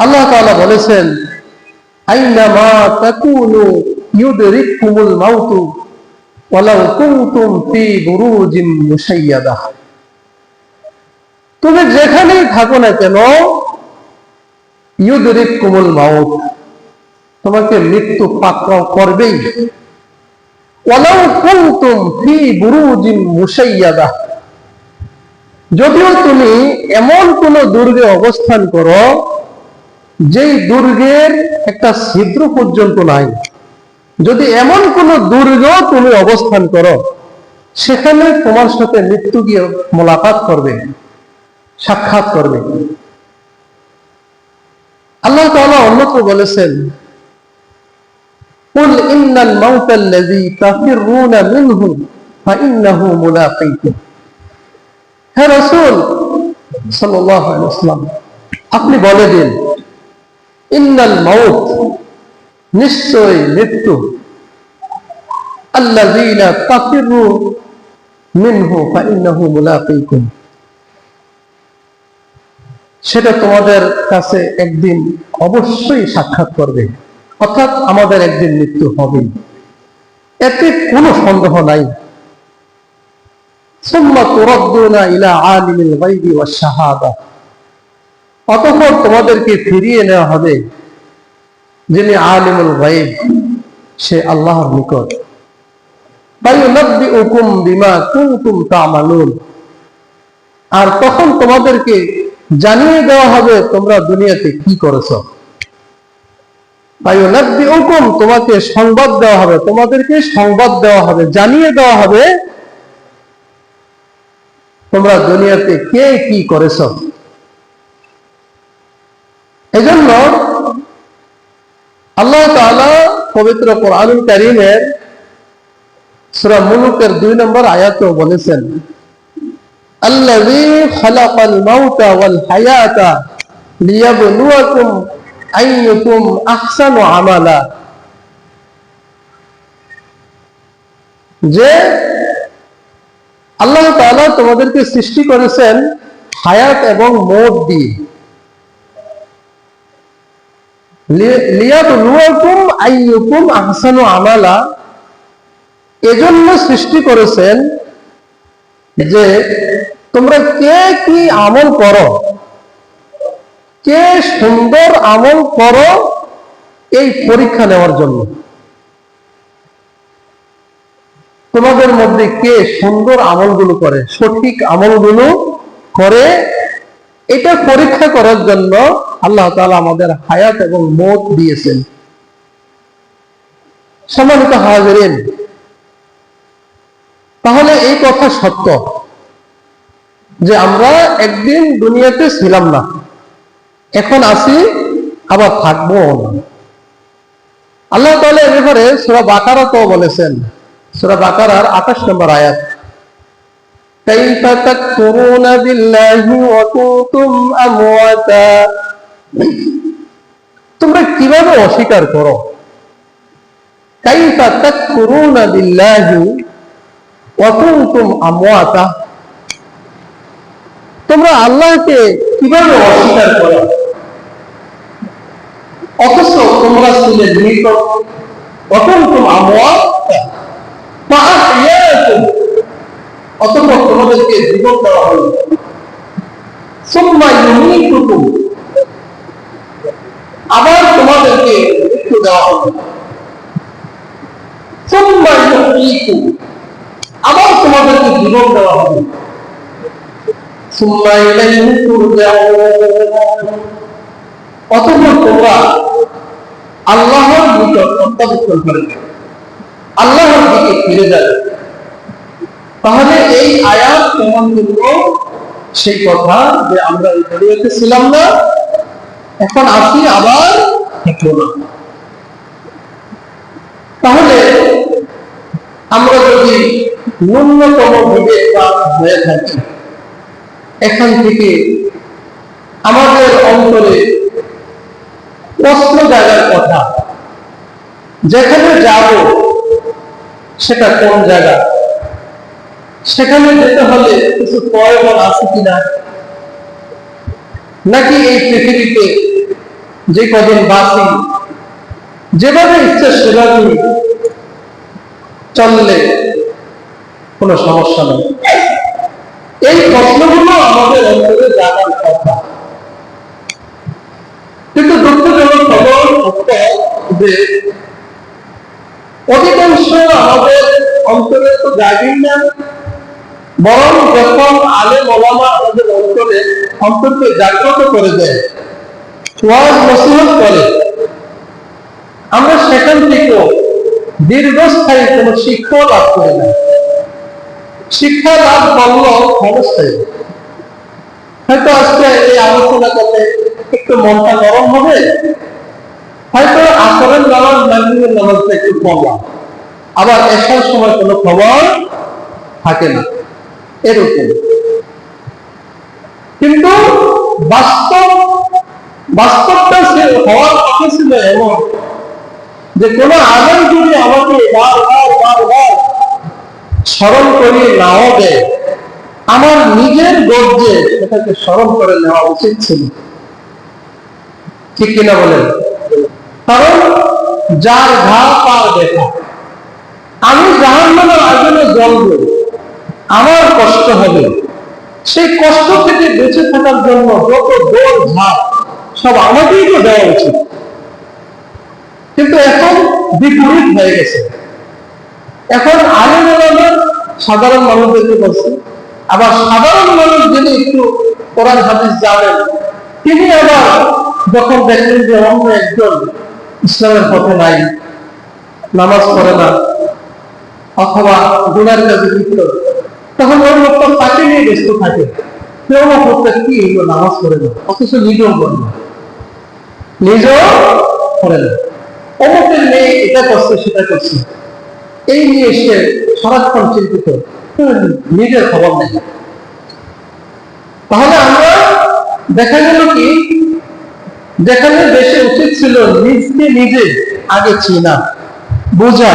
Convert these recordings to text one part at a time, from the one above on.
আল্লাহ তাআলা বলেছেন, আইনামা তাকুনু ইউদরিকুমুল মাউতু ওয়ালাউ কুনতুম ফি বুরুজিন মুশাইয়াদাহ। তুমি যেখানেই থাকো না কেন, ইউদরিকুমুল মাউত, তোমাকে মৃত্যু পাকড়াও করবেই। ওয়ালাউ কুনতুম ফি বুরুজিন মুশাইয়াদাহ, যদিও তুমি এমন কোন দুর্গে অবস্থান করো যেই দুর্গের একটা ছিদ্র পর্যন্ত নাই, যদি এমন কোন দুর্গেও তুমি অবস্থান করো, সেখানে তোমার সাথে মৃত্যু গিয়ে মোলাকাত করবে, সাক্ষাৎ করবে। আল্লাহ তাআলা অন্যত্র বলেছেন, কুল ইন্নাল মাউতাল্লাযী তাফিরুনা মিনহু ফাইন্নাহু মুলাকীকুম। হে রাসূল সাল্লাল্লাহু আলাইহি ওয়াসাল্লাম, আপনি বলে দিন, ইন্নাল মাউত, নিশ্চয় মৃত্যু, আল্লাযীনা তাফিরু মিনহু ফাইন্নাহু মুলাকীকুম, সেটা তোমাদের কাছে একদিন অবশ্যই সাক্ষাৎ করবে, অর্থাৎ আমাদের একদিন মৃত্যু হবে, এতে কোনো সন্দেহ নাই। সুম্মা তুরাদ্দুনা ইলা আলিমিল গায়বি ওয়াশ শাহাদা, অতঃপর তোমাদেরকে ফিরিয়ে নেওয়া হবে যিনি আলিমুল গায়ব, সে আল্লাহর নিকট। ফায়ুনাব্বিউকুম বিমা কুনতুম তা'মালুন, আর তখন তোমাদেরকে জানিয়ে দেওয়া হবে তোমরা দুনিয়াতে কি করেছো। ফায়ুনাব্বিউকুম, তোমাকে সংবাদ দেওয়া হবে, তোমাদেরকে সংবাদ দেওয়া হবে, জানিয়ে দেওয়া হবে তোমরা দুনিয়াতে কে কি করেছো। এজন্য আল্লাহ তাআলা পবিত্র কোরআনুল কারীমের সূরা মুলুকের 2 নম্বর আয়াতেও বলেছেন, আল্লাযী খালাকাল মাউতা ওয়াল হায়াতা লিয়াবলুয়াকুম আইয়ুকুম আহসানু আমালা, যে আল্লাহ তাআলা তোমাদেরকে সৃষ্টি করেছেন হায়াত এবং মওত দিয়ে, লিয়াবলুয়াকুম আইয়ুকুম আহসানু আমালা, এজন্য সৃষ্টি করেছেন যে তোমরা কে কি আমল করো, কে সুন্দর আমল করো, এই পরীক্ষা নেওয়ার জন্য। তোমাদের মধ্যে কে সুন্দর আমলগুলো করে, সঠিক আমলগুলো করে, এটা পরীক্ষা করার জন্য আল্লাহ তাআলা আমাদের হায়াত এবং মওত দিয়েছেন। সম্মানিত হাজিরিন, তাহলে এই কথা সত্য যে আমরা একদিন দুনিয়াতে ছিলাম না, এখন আছি, আবার থাকবো না। আল্লাহ তাআলা এর ব্যাপারে সূরা বাকারাতেও বলেছেন, সূরা বাকারার 28 নম্বর আয়াত, কাইফা তাকফুরুনা বিল্লাহি ওয়া কুনতুম আমওয়াতা, তোমরা কিভাবে অস্বীকার করো, কাইফা তাকফুরুনা বিল্লাহি ওয়া কুনতুম আমওয়াতা, তোমরা আল্লাহকে কিভাবে অস্বীকার করো, অথচ তোমরা ছিলে মৃত। ওয়া কুনতুম আমওয়াতা ফাআহইয়াকুম, অতঃপর তোমাদেরকে জীবন দেওয়া হলো। সুম্মা ইউমীতুকুম, আবার তোমাদেরকে মৃত্যু দেওয়া হলো। সুম্মা ইউহয়ীকুম, আবার তোমাদেরকে জীবন দেওয়া হবে। সুম্মা ইলাইহি তুরজাউন, অতঃপর তোমরা আল্লাহর নিকট প্রত্যাবর্তন করবে, আল্লাহর দিকে ফিরে যাবে। তাহলে এই আয়াত প্রমাণ করল সেই কথা যে আমরা এই দুনিয়াতে ছিলাম না, এখন আসি, আবার থাকবো না। তাহলে আমরা যদি ন্যূনতম বিবেকবান হয়ে থাকি, এখান থেকে আমাদের অন্তরে প্রশ্ন জাগার কথা, যেখানে যাব সেটা কোন জায়গা, সেখানে যেতে হলে কিছু প্রয়োজন আছে কিনা, নাকি এই পৃথিবীতে যে কদিন বাঁচি যেভাবে ইচ্ছা সেভাবে চললে কোনো সমস্যা নেই। এই প্রশ্নগুলো আমাদের অন্তরে জানার কথা। কিন্তু দুঃখজনক খবর যে অধিকাংশ আমাদের অন্তরে তো জাগেই না, বরং যখন আলেম ওলামা আমাদের অন্তরকে জাগ্রত করে দেয়, ওয়াজ নসিহত করে, আমরা সেখান থেকেও দীর্ঘস্থায়ী কোন শিক্ষা লাভ করি না। শিক্ষা লাভ করলেও ক্ষণস্থায়ী। হয়তো আজকে এই আলোচনা করলে একটু মনটা নরম হবে, হয়তো আসরের নামাজ মাগরিবের নামাজটা একটু পড়লাম, আবার এসার সময় কোনো খবর থাকে না, এরকম। কিন্তু বাস্তবটা হওয়ার কথা ছিল এমন যে কোন আলেম যদি আমাকে বারবার স্মরণ করিয়ে নাও দেয়, আমার নিজের গর্জে সেটাকে স্মরণ করে নেওয়া উচিত ছিল, ঠিক কিনা বলেন? কারণ যার ঘা পার দেখা, আমি জাহান্নামের আগুনে জ্বলবো, আমার কষ্ট হবে, সেই কষ্ট থেকে বেঁচে থাকার জন্য যত দৌড় ঝাঁপ সব আমাকেই তো দেওয়া উচিত। কিন্তু এখন বিপরীত হয়ে গেছে। এখন আলেম ওলামা সাধারণ মানুষদেরকে বলছে, আবার সাধারণ মানুষ যিনি একটু কোরআন হাদিস জানেন, তিনি আবার যখন দেখলেন যে অন্য একজন ইসলামের পথে নাই, নামাজ পড়ে না অথবা গুনার কাজে লিপ্ত, তখন ওই লোকটা তাকে নিয়ে ব্যস্ত থাকে। কেউ না করতে কি এগুলো নামাজ পড়ে না, অথচ নিজেও পড়ে না, নিজেও পড়ে না, অমুকের মেয়ে এটা করছে সেটা করছে, এই নিয়ে সে সারাক্ষণ চিন্তিত, নিজের খবর নেই। তাহলে আমরা দেখা গেল কি, যেখানে দেশে উচিত ছিল নিজকে নিজে আগে চিনা বোঝা,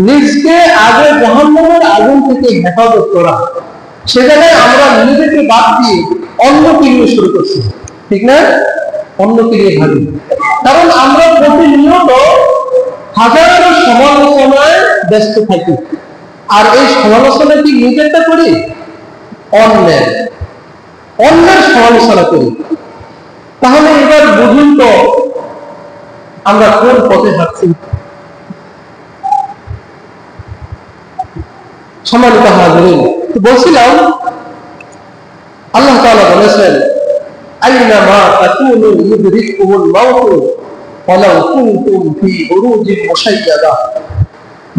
নিজকে আগে জাহান্নামের আগুন থেকে হেফাজত করা, সেখানে আমরা নিজেকে বাদ দিয়ে অন্যকে নিয়ে শুরু করছি, ঠিক না? অন্যকে নিয়ে ভাবি, কারণ আমরা প্রতিনিয়ত হাজারো সমালোচনায় ব্যস্ত থাকি। আর এই সমালোচনা কি নিজেরটা করি? অন্যের সমালোচনা করি। তাহলে এবার বুঝুন তো আমরা কোন পথে হাঁটছি। সম্মানিত হাজিরিন, বলছিলাম আল্লাহ তাআলা বলেছেন, আইনামা তাকুনু ইউদরিকুমুল মাউত ওয়ালাউ কুনতুম ফি বুরুজিন মুশাইয়াদা।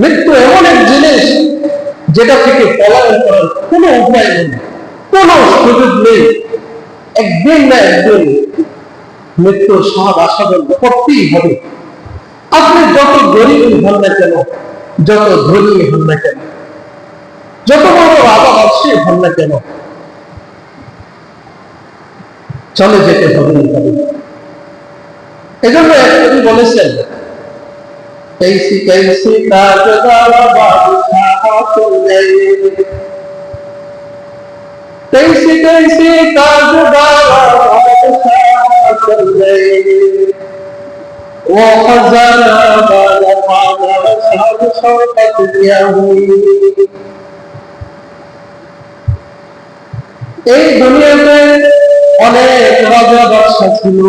মৃত্যু এমন এক জিনিস যেটা থেকে পলায়ন করার কোনো উপায় নেই, কোনো সুযোগ নেই। একদিন না একদিন মৃত্যুর স্বাদ আস্বাদন করতেই হবে। আপনি যত গরিব হন না কেন, যত ধনী হন না কেন, যত বড় রাজা বাদশাহ হন না কেন, চলে যেতে হবে। এজন্য এক কবি বলেছেন, कैसी कैसी ताजदार बादशाह चल गए, कैसी कैसी ताजदार बादशाह चल गए, वो खजाना वाला खाना शान शौकत दिया हुई। এই দুনিয়াতে অনেক রাজা বাদশা ছিল,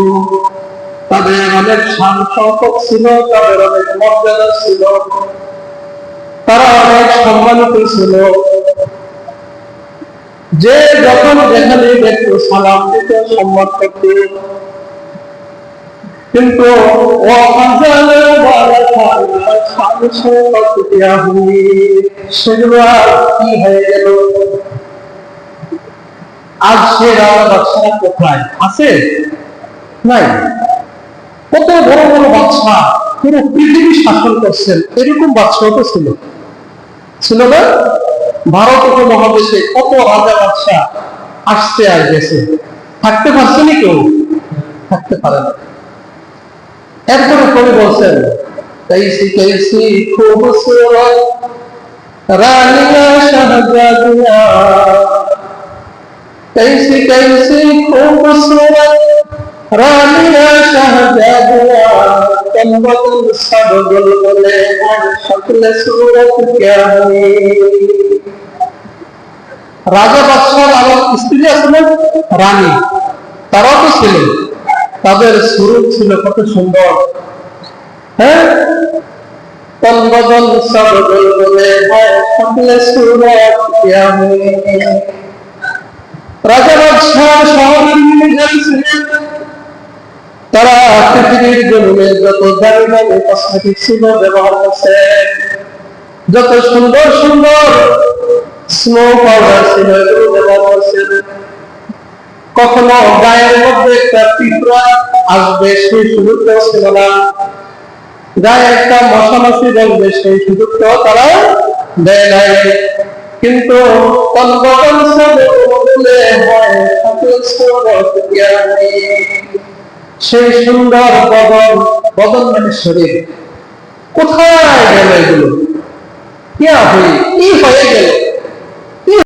তাদের অনেক শান শৌকত ছিল, তাদের অনেক মর্যাদা ছিল, তারা অনেক সম্মানিত ছিল, যে যখন যেখানে দেখত সালাম দিত, সম্মান করত। কিন্তু সেগুলো কি হয়ে গেল? আজ সে রাজা বাদশাহ কোথায় আছে? নাই। কত বড় বড় বাদশা পুরো পৃথিবী শাসন করছেন, এরকম বাদশাহ তো ছিল না? ভারত উপমহাদেশে কত রাজা বাদশা আসছে আর গেছে, থাকতে পারছেনি কেউ? থাকতে পারে না। এরপরে কবি বলছেন, कैसी कैसी खूबसूरत रानिया शहजादियां, कैसी कैसी खूबसूरत রানিয়া শাহজাদুয়া তনবদন সবগুল বলে আর সকলে সুরত কেমনি। রাজা বাদশার আবার স্ত্রী আসলেন রানী, তারাও তো ছিলেন, তাদের সুরত ছিল কত সুন্দর। হ্যাঁ, তনবদন সবগুল বলে আর সকলে সুরত কেমনি। রাজা বাদশাহ শহরের মিজান ছিলেন, তারা পৃথিবীর জমিনে যত দামি দামি কসমেটিক ছিল ব্যবহার করছে, যত সুন্দর সুন্দর স্নো পাউডার ছিল এগুলো ব্যবহার করছে। কখনো গায়ের মধ্যে একটা পিঁপড়া আসবে সেই সুযোগটাও ছিল না, গায়ে একটা মশা মাছি বলবে সেই সুযোগটাও তারা দেয় নাই। কিন্তু তনবদন বলে হয় সেই সুন্দর বদন, বদন মানে শরীর, কোথায় গেল এগুলো? কি হয়ে গেল?